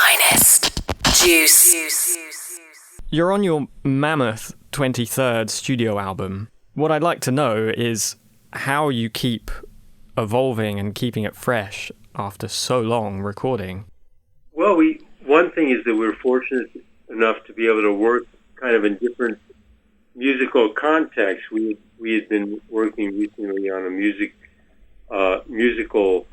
finest. Juice. You're on your mammoth 23rd studio album. What I'd like to know is how you keep evolving and keeping it fresh after so long recording. Well, one thing is that we're fortunate enough to be able to work kind of in different musical contexts. We had been working recently on a musical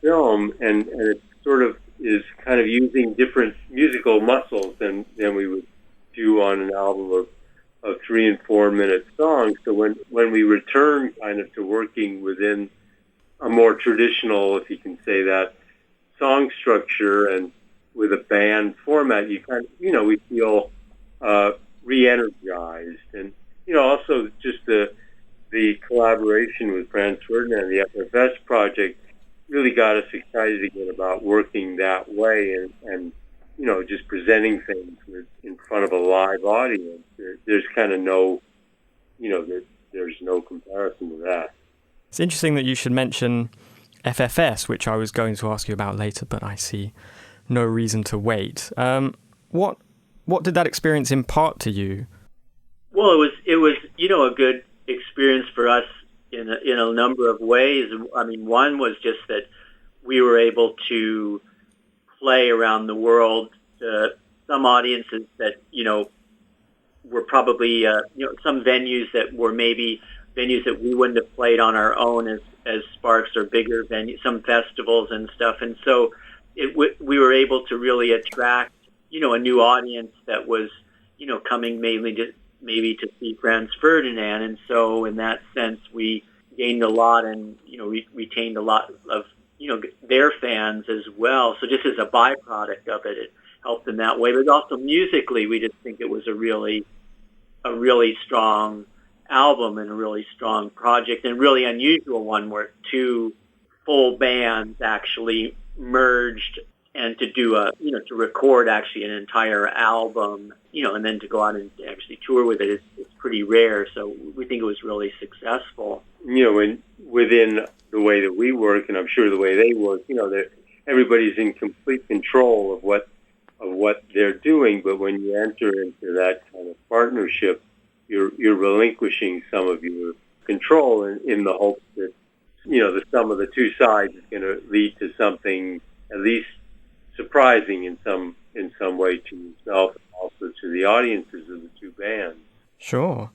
film, and it sort of is kind of using different musical muscles than we would do on an album of 3 and 4 minute songs. So when we return kind of to working within a more traditional, if you can say that, song structure and with a band format, you kind of, we feel re-energized. And, also just the collaboration with Franz Ferdinand, the FFS project, really got us excited again about working that way and just presenting things in front of a live audience. There's kind of no, there's no comparison to that. It's interesting that you should mention FFS, which I was going to ask you about later, but I see no reason to wait. What did that experience impart to you? Well, it was a good experience for us in a number of ways. I mean, one was just that we were able to play around the world to some audiences that were probably some venues that were maybe venues that we wouldn't have played on our own as Sparks or bigger venues, some festivals and stuff. And so we were able to really attract a new audience that was coming mainly maybe to see Franz Ferdinand. And so in that sense, we gained a lot and we retained a lot of their fans as well. So just as a byproduct of it, it helped in that way. But also musically, we just think it was a really strong album and a really strong project, and really unusual one where 2 full bands actually merged and to do to record actually an entire album, and then to go out and actually tour with it is pretty rare. So we think it was really successful. Within the way that we work, and I'm sure the way they work, everybody's in complete control of what they're doing. But when you enter into that kind of partnership, you're relinquishing some of your control in the hopes that the sum of the two sides is going to lead to something at least surprising in some way to yourself and also to the audiences of the 2 bands. Sure.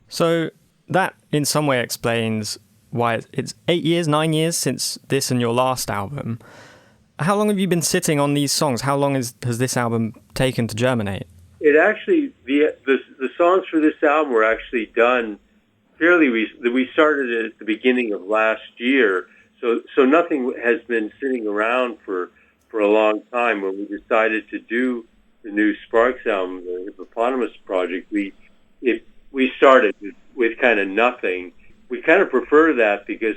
So that in some way explains why it's 9 years since this and your last album. How long have you been sitting on these songs? How long has this album taken to germinate? It actually, the songs for this album were actually done fairly recently. We started it at the beginning of last year, so nothing has been sitting around for a long time. When we decided to do the new Sparks album, the Hippopotamus project, we started with kind of nothing. We kind of prefer that because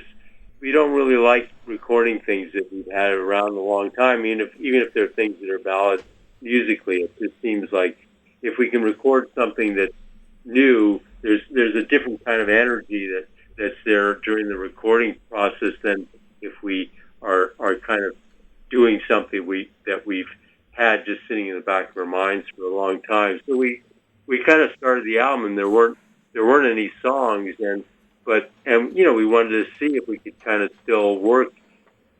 we don't really like recording things that we've had around a long time. Even if they're things that are valid musically, it just seems like if we can record something that's new, there's a different kind of energy that's there during the recording process than if we are kind of doing something that we've had just sitting in the back of our minds for a long time. So we kind of started the album, and there weren't any songs, and we wanted to see if we could kind of still work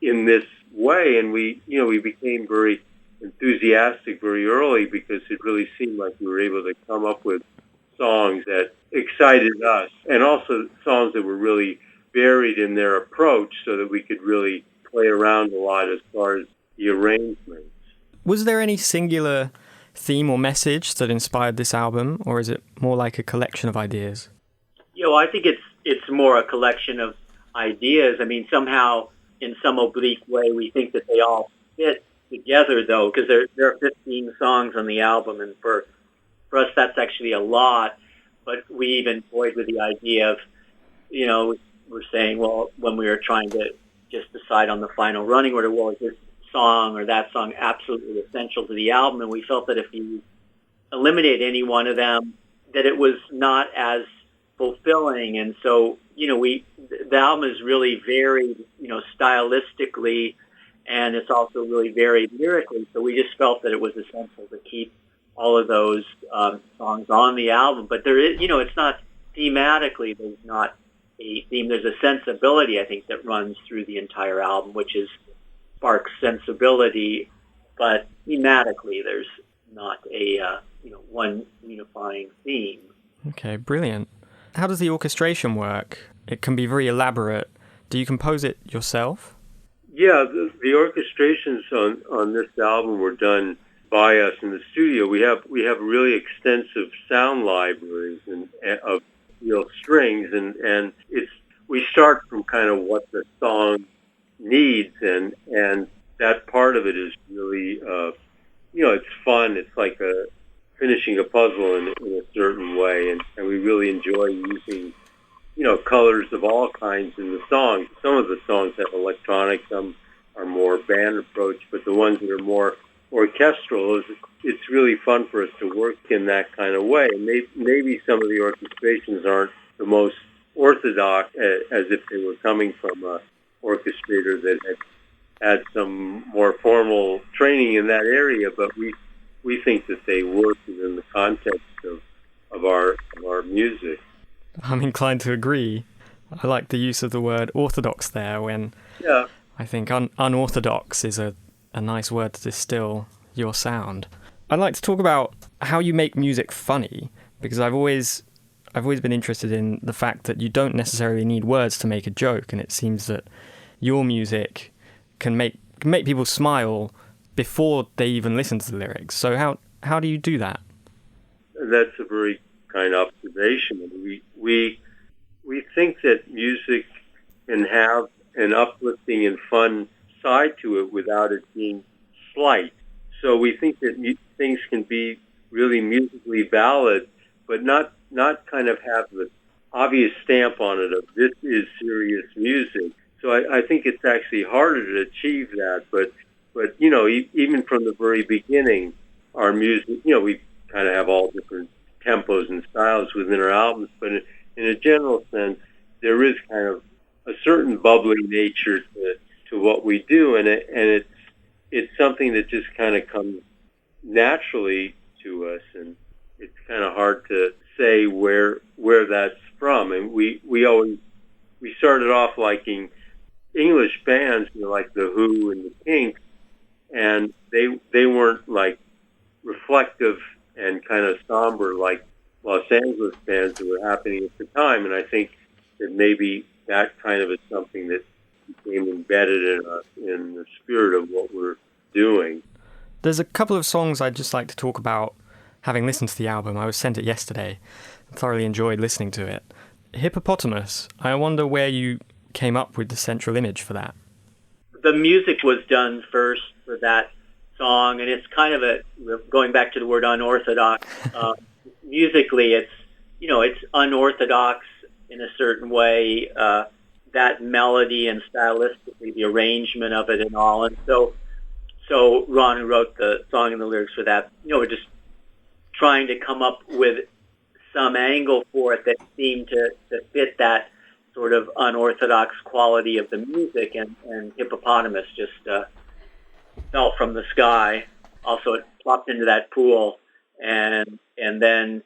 in this way, and we became very enthusiastic very early because it really seemed like we were able to come up with songs that excited us, and also songs that were really varied in their approach so that we could really play around a lot as far as the arrangements. Was there any singular theme or message that inspired this album, or is it more like a collection of ideas? I think it's more a collection of ideas. I mean, somehow, in some oblique way, we think that they all fit together, though, because there are 15 songs on the album, and for us, that's actually a lot. But we even toyed with the idea of, we're saying, well, when we were trying to just decide on the final running order, well, is this song or that song absolutely essential to the album? And we felt that if you eliminate any one of them, that it was not as fulfilling. And so, the album is really varied, stylistically, and it's also really varied lyrically. So we just felt that it was essential to keep all of those songs on the album. But there is, it's not thematically. There's not a theme. There's a sensibility, I think, that runs through the entire album, which is sparks sensibility. But thematically, there's not a one unifying theme. Okay, brilliant. How does the orchestration work? It can be very elaborate. Do you compose it yourself? Yeah, the orchestrations on this album were done by us in the studio. We have really extensive sound libraries of strings, and we start from kind of what the song needs, and that part of it is really it's fun. It's like finishing a puzzle in a certain way, and we really enjoy using colors of all kinds in the songs. Some of the songs have electronic, some are more band approach, but the ones that are more orchestral, it's really fun for us to work in that kind of way. And maybe some of the orchestrations aren't the most orthodox, as if they were coming from an orchestrator that had some more formal training in that area, but we think that they work within the context of our music. I'm inclined to agree. I like the use of the word orthodox there, when I think unorthodox is a nice word to distill your sound. I'd like to talk about how you make music funny, because I've always been interested in the fact that you don't necessarily need words to make a joke, and it seems that your music can make people smile before they even listen to the lyrics. So how do you do that? That's a very kind observation. We think that music can have an uplifting and fun side to it without it being slight. So we think that things can be really musically valid, but not kind of have the obvious stamp on it of this is serious music. So I think it's actually harder to achieve that, but even from the very beginning, our music, we kind of have all different tempos and styles within our albums, but in a general sense, there is kind of a certain bubbly nature to what we do, and it's something that just kind of comes naturally to us, and it's kind of hard to say where that's from. And we started off liking English bands, like The Who and the Kinks, and they weren't like reflective and kind of somber like Los Angeles bands that were happening at the time. And I think that maybe that kind of is something that became embedded in the spirit of what we're doing. There's a couple of songs I'd just like to talk about, having listened to the album. I was sent it yesterday. I thoroughly enjoyed listening to it. Hippopotamus, I wonder where you came up with the central image for that. The music was done first for that song, and it's kind of going back to the word unorthodox. Musically, it's unorthodox in a certain way, that melody and stylistically, the arrangement of it and all. And so Ron, who wrote the song and the lyrics for that, we're just trying to come up with some angle for it that seemed to fit that sort of unorthodox quality of the music, and Hippopotamus just fell from the sky. Also, it plopped into that pool, and then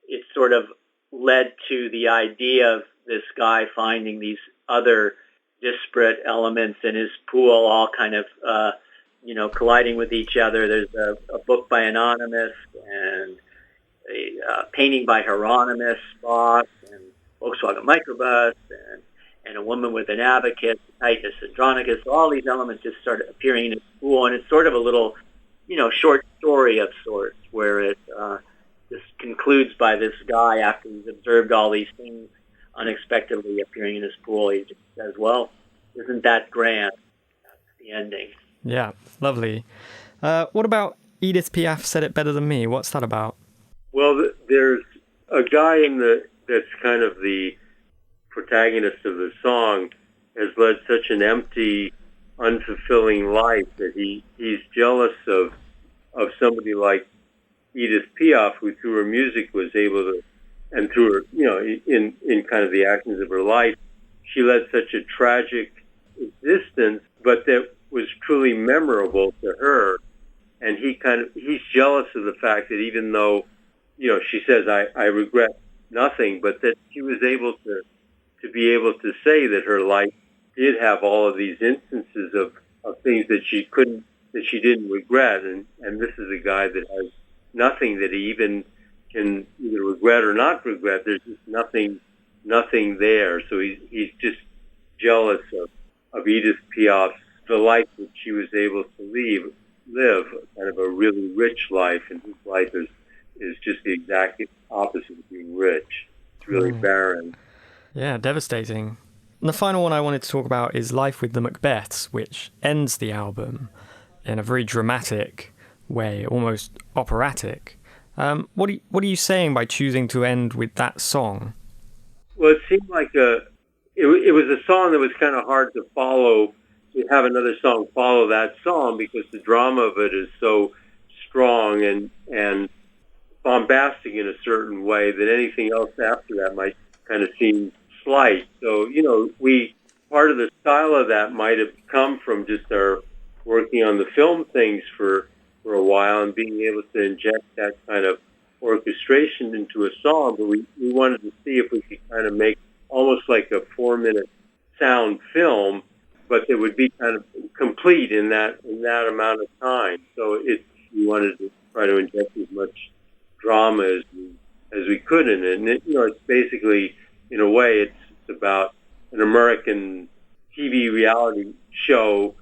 it sort of led to the idea of this guy finding these other disparate elements in his pool, all kind of colliding with each other. There's a book by Anonymous, and a painting by Hieronymus Boss, and Volkswagen Microbus, and a woman with an abacus, Titus Andronicus. All these elements just started appearing in his pool, and it's sort of a little, short story of sorts, where it just concludes by this guy, after he's observed all these things unexpectedly appearing in his pool, he just says, well, isn't that grand? That's the ending. Yeah, lovely. What about Edith Piaf Said It Better Than Me? What's that about? Well, there's a guy that's kind of the protagonist of the song, has led such an empty, unfulfilling life that he's jealous of somebody like Edith Piaf, who through her music was able to, and through her, in kind of the actions of her life, she led such a tragic existence, but that was truly memorable to her. And he's jealous of the fact that even though, she says, I regret nothing, but that she was able to be able to say that her life did have all of these instances of things that she didn't regret. And this is a guy that has nothing that he even can either regret or not regret. There's just nothing there. So he's just jealous of Edith Piaf's, the life that she was able to live, kind of a really rich life, and his life is just the exact opposite of being rich. It's really barren. Yeah, devastating. And the final one I wanted to talk about is Life with the Macbeths, which ends the album in a very dramatic way, almost operatic. What are you saying by choosing to end with that song? Well, it seemed like it was a song that was kind of hard to follow, to have another song follow that song, because the drama of it is so strong and bombastic in a certain way that anything else after that might kind of seem slight. So, part of the style of that might have come from just our working on the film things for a while and being able to inject that kind of orchestration into a song. But we wanted to see if we could kind of make almost like a 4-minute sound film, but that would be kind of complete in that amount of time. So we wanted to try to inject as much drama as we could in it. And it's basically, in a way, it's about an American TV reality show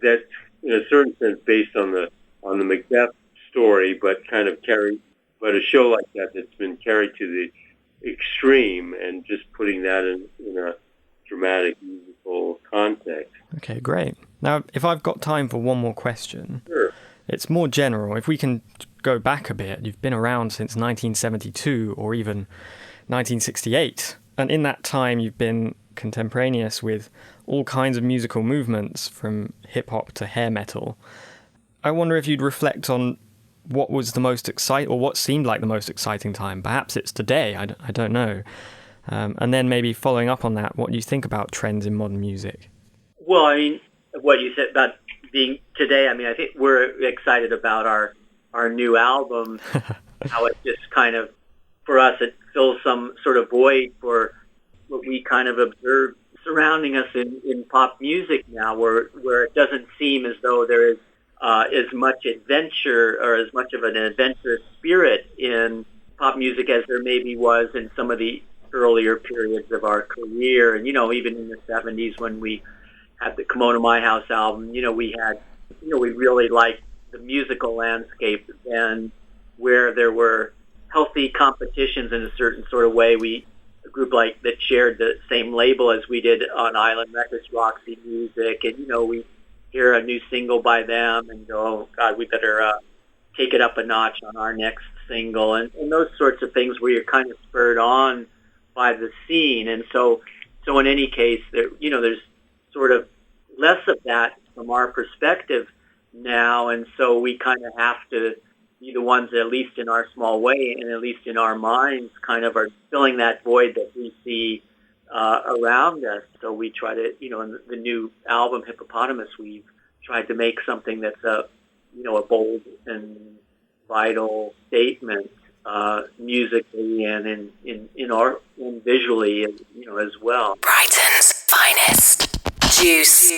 that's, in a certain sense, based on the Macbeth story, but a show like that's been carried to the extreme, and just putting that in a dramatic musical context. Okay, great. Now, if I've got time for one more question, Sure. It's more general. If we can go back a bit, you've been around since 1972 or even 1968. And in that time, you've been contemporaneous with all kinds of musical movements, from hip-hop to hair metal. I wonder if you'd reflect on what was the most exciting, or what seemed like the most exciting time. Perhaps it's today, I don't know. And then maybe following up on that, what do you think about trends in modern music? Well, I mean, what you said about being today, I mean, I think we're excited about our new album, how it just kind of, for us, it fills some sort of void for what we kind of observe surrounding us in pop music now, where it doesn't seem as though there is as much adventure or as much of an adventurous spirit in pop music as there maybe was in some of the earlier periods of our career. And, even in the 70s when we had the Kimono My House album, we really liked the musical landscape then, where there were healthy competitions in a certain sort of way. A group like that shared the same label as we did on Island Records, Roxy Music, and we hear a new single by them and go, oh God, we better take it up a notch on our next single, and those sorts of things where you're kind of spurred on by the scene. And so in any case, there's sort of less of that from our perspective now, and so we kind of have to be the ones that, at least in our small way and at least in our minds, kind of are filling that void that we see around us. So we try to, in the new album Hippopotamus, we've tried to make something that's a bold and vital statement musically and in visually, as well. Brighton's finest. Juice.